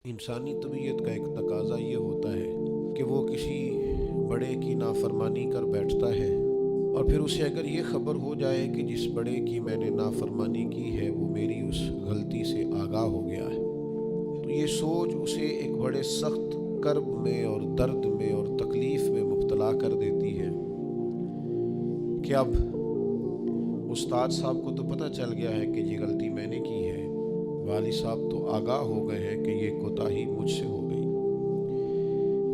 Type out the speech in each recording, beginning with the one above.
انسانی طبیعت کا ایک تقاضا یہ ہوتا ہے کہ وہ کسی بڑے کی نافرمانی کر بیٹھتا ہے، اور پھر اسے اگر یہ خبر ہو جائے کہ جس بڑے کی میں نے نافرمانی کی ہے وہ میری اس غلطی سے آگاہ ہو گیا ہے، تو یہ سوچ اسے ایک بڑے سخت کرب میں اور درد میں اور تکلیف میں مبتلا کر دیتی ہے کہ اب استاد صاحب کو تو پتہ چل گیا ہے کہ یہ غلطی میں نے کی ہے، والد صاحب تو آگاہ ہو گئے ہیں کہ یہ کوتاہی مجھ سے ہو گئی،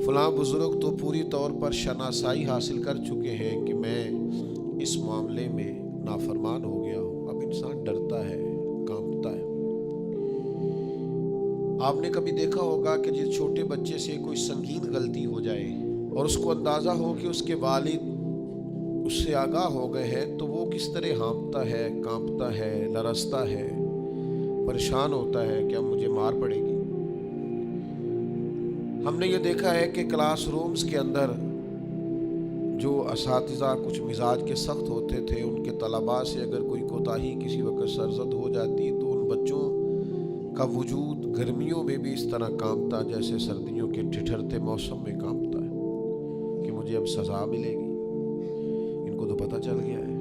فلاں بزرگ تو پوری طور پر شناسائی حاصل کر چکے ہیں کہ میں اس معاملے میں نافرمان ہو گیا ہوں۔ اب انسان ڈرتا ہے، کانپتا ہے۔ آپ نے کبھی دیکھا ہوگا کہ جس چھوٹے بچے سے کوئی سنگین غلطی ہو جائے اور اس کو اندازہ ہو کہ اس کے والد اس سے آگاہ ہو گئے ہیں تو وہ کس طرح ہانپتا ہے، کانپتا ہے، لرزتا ہے، پریشان ہوتا ہے کہ اب مجھے مار پڑے گی۔ ہم نے یہ دیکھا ہے کہ کلاس رومز کے اندر جو اساتذہ کچھ مزاج کے سخت ہوتے تھے، ان کے طلباء سے اگر کوئی کوتاہی کسی وقت سرزد ہو جاتی تو ان بچوں کا وجود گرمیوں میں بھی اس طرح کانپتا جیسے سردیوں کے ٹھٹھرتے موسم میں کانپتا ہے کہ مجھے اب سزا ملے گی۔ ان کو تو پتہ چل گیا ہے،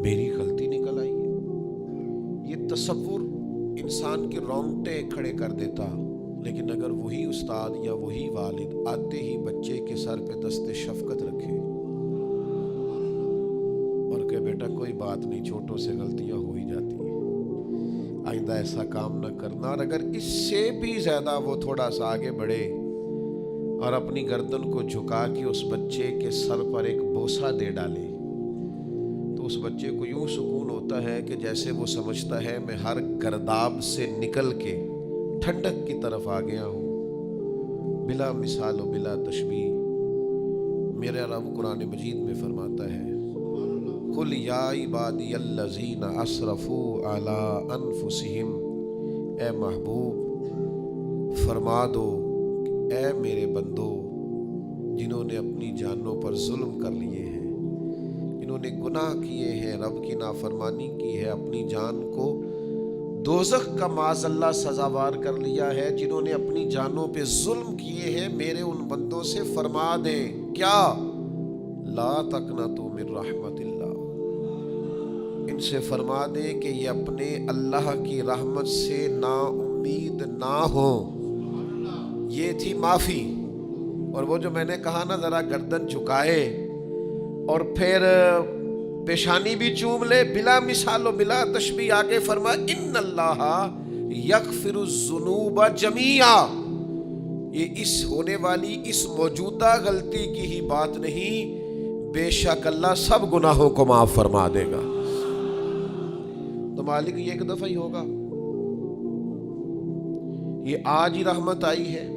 میری غلطی نکل آئی ہے۔ یہ تصور انسان کے رونگٹے کھڑے کر دیتا، لیکن اگر وہی استاد یا وہی والد آتے ہی بچے کے سر پہ دست شفقت رکھے اور کہ بیٹا کوئی بات نہیں، چھوٹوں سے غلطیاں ہو ہی جاتی ہیں، آئندہ ایسا کام نہ کرنا، اور اگر اس سے بھی زیادہ وہ تھوڑا سا آگے بڑھے اور اپنی گردن کو جھکا کے اس بچے کے سر پر ایک بوسہ دے ڈالے تو اس بچے کو یوں سکون ہوتا ہے کہ جیسے وہ سمجھتا ہے میں ہر گرداب سے نکل کے ٹھنڈک کی طرف آ گیا ہوں، بلا مثال و بلا تشبیہ۔ میرا رب قرآن مجید میں فرماتا ہے، قل یا عبادی الذین اسرفوا علی انفسہم، اے محبوب فرما دو، اے میرے بندو جنہوں نے اپنی جانوں پر ظلم کر لیے ہیں، جنہوں نے گناہ کیے ہیں، رب کی نافرمانی کی ہے، اپنی جان کو دوزخ کا معاذ اللہ سزاوار کر لیا ہے، جنہوں نے اپنی جانوں پہ ظلم کیے ہیں، میرے ان بندوں سے فرما دیں کیا؟ لا تقنطوا من رحمت اللہ، ان سے فرما دیں کہ یہ اپنے اللہ کی رحمت سے نا امید نہ ہوں۔ یہ تھی معافی، اور وہ جو میں نے کہا نا ذرا گردن جھکائے اور پھر پیشانی بھی چوم لے، بلا مثال و بلا تشبیہ، آگے فرما ان اللہ یغفر الذنوب جمیعا، یہ اس ہونے والی اس موجودہ غلطی کی ہی بات نہیں، بے شک اللہ سب گناہوں کو معاف فرما دے گا۔ تو مالک یہ ایک دفعہ ہی ہوگا، یہ آج ہی رحمت آئی ہے،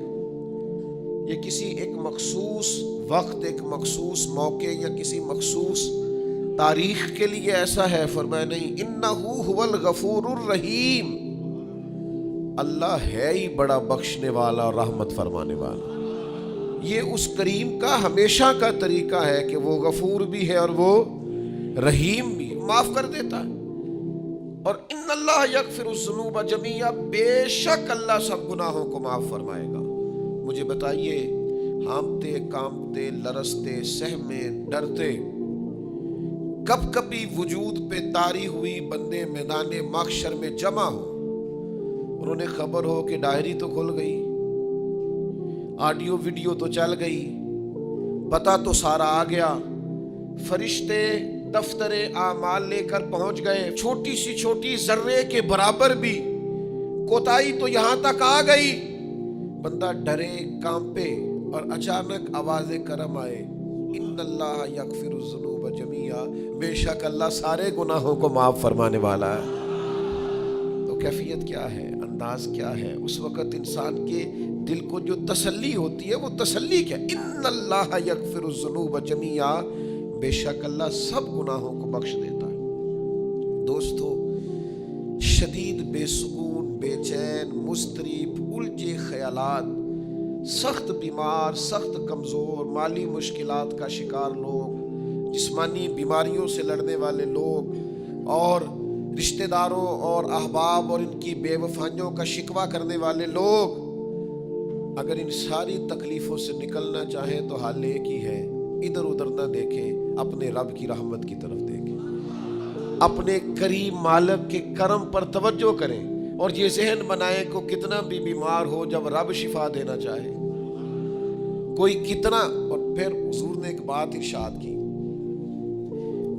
یہ کسی ایک مخصوص وقت، ایک مخصوص موقع یا کسی مخصوص تاریخ کے لیے ایسا ہے؟ فرمایا نہیں، انہو هو الغفور الرحیم، اللہ ہے ہی بڑا بخشنے والا اور رحمت فرمانے والا۔ یہ اس کریم کا ہمیشہ کا طریقہ ہے کہ وہ غفور بھی ہے اور وہ رحیم بھی، معاف کر دیتا ہے۔ اور ان اللہ یغفر الذنوب جمیعا، بے شک اللہ سب گناہوں کو معاف فرمائے گا۔ مجھے بتائیے، ہانپتے کانپتے لرزتے سہمے ڈرتے کب کبھی وجود پہ طاری ہوئی بندے میدان محشر میں جمع ہو، انہوں نے خبر ہو کہ ڈائری تو کھل گئی، آڈیو ویڈیو تو چل گئی، پتہ تو سارا آ گیا، فرشتے دفتر اعمال لے کر پہنچ گئے، چھوٹی سی چھوٹی ذرے کے برابر بھی کوتاہی تو یہاں تک آ گئی، بندہ ڈرے کانپے اور اچانک آواز کرم آئے، ان اللہ یغفر الذنوب جمیعا، بے شک اللہ سارے گناہوں کو معاف فرمانے والا ہے۔ تو کیفیت کیا ہے، انداز کیا ہے اس وقت انسان کے دل کو جو تسلی ہوتی ہے، وہ تسلی کیا؟ ان اللہ یغفر الذنوب جمیعا، بے شک اللہ سب گناہوں کو بخش دیتا ہے۔ دوستو، شدید بے سکون، بے چین، مضطرب، الجھے خیالات، سخت بیمار، سخت کمزور، مالی مشکلات کا شکار لوگ، جسمانی بیماریوں سے لڑنے والے لوگ، اور رشتہ داروں اور احباب اور ان کی بے وفائیوں کا شکوہ کرنے والے لوگ، اگر ان ساری تکلیفوں سے نکلنا چاہیں تو حل ایک ہی ہے، ادھر ادھر نہ دیکھیں، اپنے رب کی رحمت کی طرف دیکھیں، اپنے کریم مالک کے کرم پر توجہ کریں، اور یہ ذہن بنائیں کہ کتنا بھی بیمار ہو، جب رب شفا دینا چاہے کوئی کتنا. اور پھر حضور نے ایک بات ارشاد کی،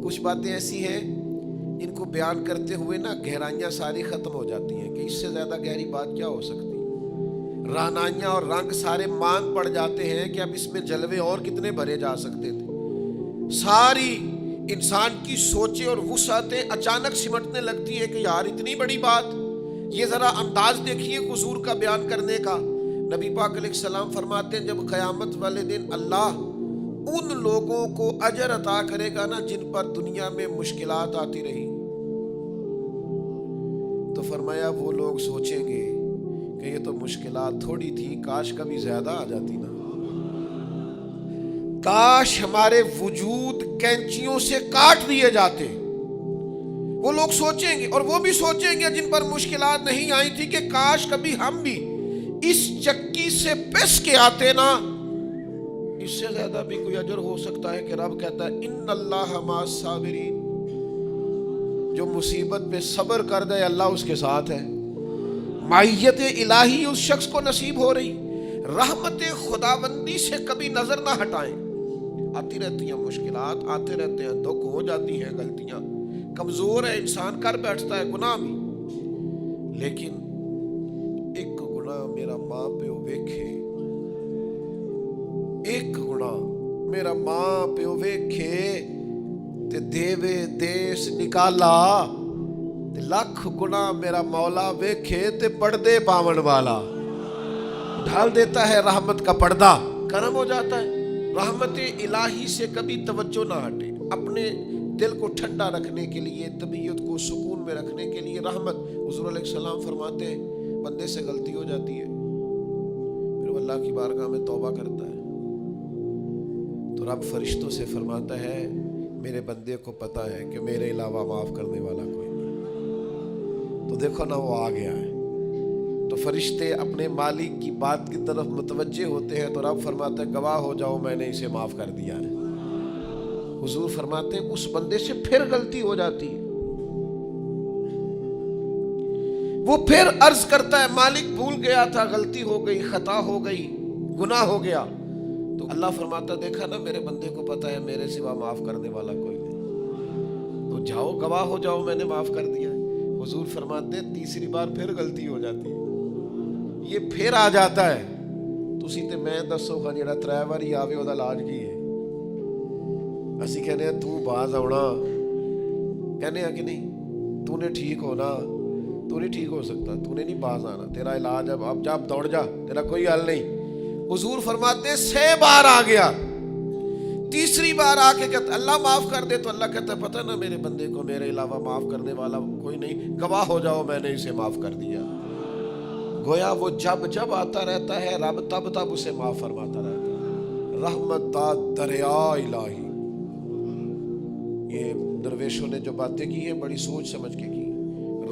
کچھ باتیں ایسی ہیں جن کو بیان کرتے ہوئے نا گہرائیاں ساری ختم ہو جاتی ہیں کہ اس سے زیادہ گہری بات کیا ہو سکتی، رانائیاں اور رنگ سارے مان پڑ جاتے ہیں کہ اب اس میں جلوے اور کتنے بھرے جا سکتے تھے. ساری انسان کی سوچیں اور وسعتیں اچانک سمٹنے لگتی ہیں کہ یار اتنی بڑی بات. یہ ذرا انداز دیکھیے حضور کا بیان کرنے کا. نبی پاک علیہ السلام فرماتے ہیں جب قیامت والے دن اللہ ان لوگوں کو اجر عطا کرے گا نا جن پر دنیا میں مشکلات آتی رہی، تو فرمایا وہ لوگ سوچیں گے کہ یہ تو مشکلات تھوڑی تھی، کاش کبھی زیادہ آ جاتی نا، کاش ہمارے وجود کینچیوں سے کاٹ دیے جاتے. وہ لوگ سوچیں گے، اور وہ بھی سوچیں گے جن پر مشکلات نہیں آئی تھی کہ کاش کبھی ہم بھی اس چکی سے پس کے آتے نا. اس سے زیادہ بھی کوئی اجر ہو سکتا ہے کہ رب کہتا ہے ان اللہ مع الصابرین، جو مصیبت پہ صبر کر دے اللہ اس کے ساتھ ہے. معیت الہی اس شخص کو نصیب ہو رہی. رحمت خداوندی سے کبھی نظر نہ ہٹائیں. آتی رہتی ہیں مشکلات، آتے رہتے ہیں دکھ، ہو جاتی ہیں غلطیاں، کمزور ہے انسان، کر بیٹھتا ہے گناہ بھی، لیکن ایک گناہ میرا ماں پیو ویکھے، ایک گناہ میرا ماں پیو ویکھے تے دیوے دیس نکالا، تے لاکھ گناہ میرا مولا ویکھے تے پردے پاون والا. ڈھال دیتا ہے رحمت کا پردہ، کرم ہو جاتا ہے. رحمت الہی سے کبھی توجہ نہ ہٹے. اپنے دل کو ٹھنڈا رکھنے کے لیے، طبیعت کو سکون میں رکھنے کے لیے رحمت. حضور علیہ السلام فرماتے ہیں بندے سے غلطی ہو جاتی ہے، پھر وہ اللہ کی بارگاہ میں توبہ کرتا ہے تو رب فرشتوں سے فرماتا ہے میرے بندے کو پتا ہے کہ میرے علاوہ معاف کرنے والا کوئی نہیں. تو دیکھو نا وہ آ گیا ہے. تو فرشتے اپنے مالک کی بات کی طرف متوجہ ہوتے ہیں تو رب فرماتا ہے گواہ ہو جاؤ میں نے اسے معاف کر دیا ہے. حضور فرماتے ہیں اس بندے سے پھر غلطی ہو جاتی ہے، وہ پھر عرض کرتا ہے مالک بھول گیا تھا، غلطی ہو گئی، خطا ہو گئی، گناہ ہو گیا. تو اللہ فرماتا دیکھا نا میرے بندے کو پتا ہے میرے سوا معاف کرنے والا کوئی نہیں، تو جاؤ گواہ ہو جاؤ میں نے معاف کر دیا. حضور فرماتے ہیں تیسری بار پھر غلطی ہو جاتی ہے، یہ پھر آ جاتا ہے. تسی تے میں دسو خا جڑا 3 واری آوے او دا علاج کی ہے؟ اسی کہنے ہیں تو باز آنا، کہنے ہیں کہ نہیں تو نے ٹھیک ہونا، تو نہیں ٹھیک ہو سکتا، تو نے نہیں باز آنا، تیرا علاج اب جا دوڑ جا، تیرا کوئی حل نہیں. حضور فرماتے ہیں 6 بار آ گیا، تیسری بار آ کے کہتا اللہ معاف کر دے، تو اللہ کہتا پتہ نا میرے بندے کو میرے علاوہ معاف کرنے والا کوئی نہیں، گواہ ہو جاؤ میں نے اسے معاف کر دیا. گویا وہ جب جب آتا رہتا ہے رب تب تب اسے معاف فرماتا رہتا ہے. رحمت دا دریا الہی. یہ درویشوں نے جو باتیں کی ہیں بڑی سوچ سمجھ کے کی.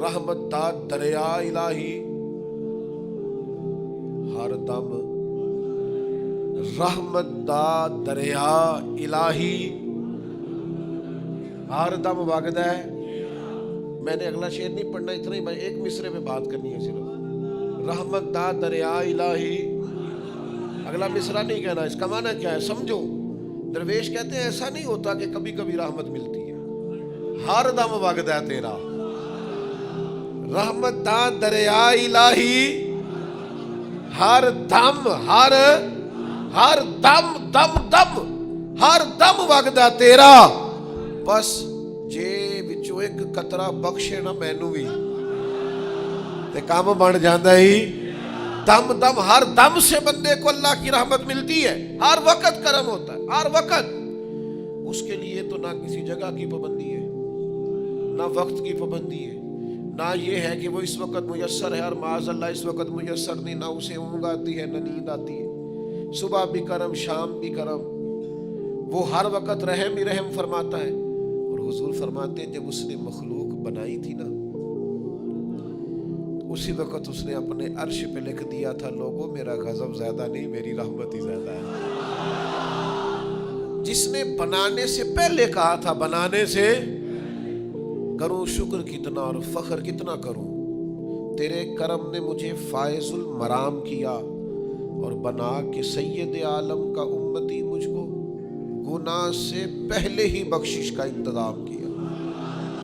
رحمت دا دریا الہی ہر دم، رحمت دا دریا الہی ہر دم وگدا ہے. میں نے اگلا شعر نہیں پڑھنا، اتنا ہی میں ایک مصرے میں بات کرنی ہے صرف. رحمت دا دریا الہی، اگلا مصرع نہیں کہنا. اس کا معنی کیا ہے سمجھو. درویش کہتے ہیں ایسا نہیں ہوتا کہ کبھی کبھی رحمت ملتی ہے، ہر دم وگدا ہے تیرا. رحمت دا دریا الہی ہر دم، ہر دم دم دم ہر دم وگدا تیرا. بس جے وچوں ایک قطرہ بخشے نا مینوں بھی تے کام بن جاندا ہی. دم دم ہر دم سے بندے کو اللہ کی رحمت ملتی ہے. ہر وقت کرم ہوتا ہے، ہر وقت. اس کے لیے تو نہ کسی جگہ کی پابندی ہے، نہ وقت کی پابندی ہے، نہ یہ ہے کہ وہ اس وقت میسر ہے اور معاذ اللہ اس وقت میسر نہیں. نہ اسے اونگ آتی ہے نہ نیند آتی ہے. صبح بھی کرم شام بھی کرم. وہ ہر وقت رحم ہی رحم فرماتا ہے. اور حضور فرماتے ہیں جب اس نے مخلوق بنائی تھی نا، اسی وقت اس نے اپنے عرش پہ لکھ دیا تھا لوگوں میرا غضب زیادہ نہیں میری رحمت ہی زیادہ ہے. جس نے بنانے سے پہلے کہا تھا بنانے سے کروں شکر کتنا اور فخر کتنا کروں. تیرے کرم نے مجھے فائز المرام کیا اور بنا کہ سید عالم کا امتی مجھ کو گناہ سے پہلے ہی بخشش کا انتظام کیا.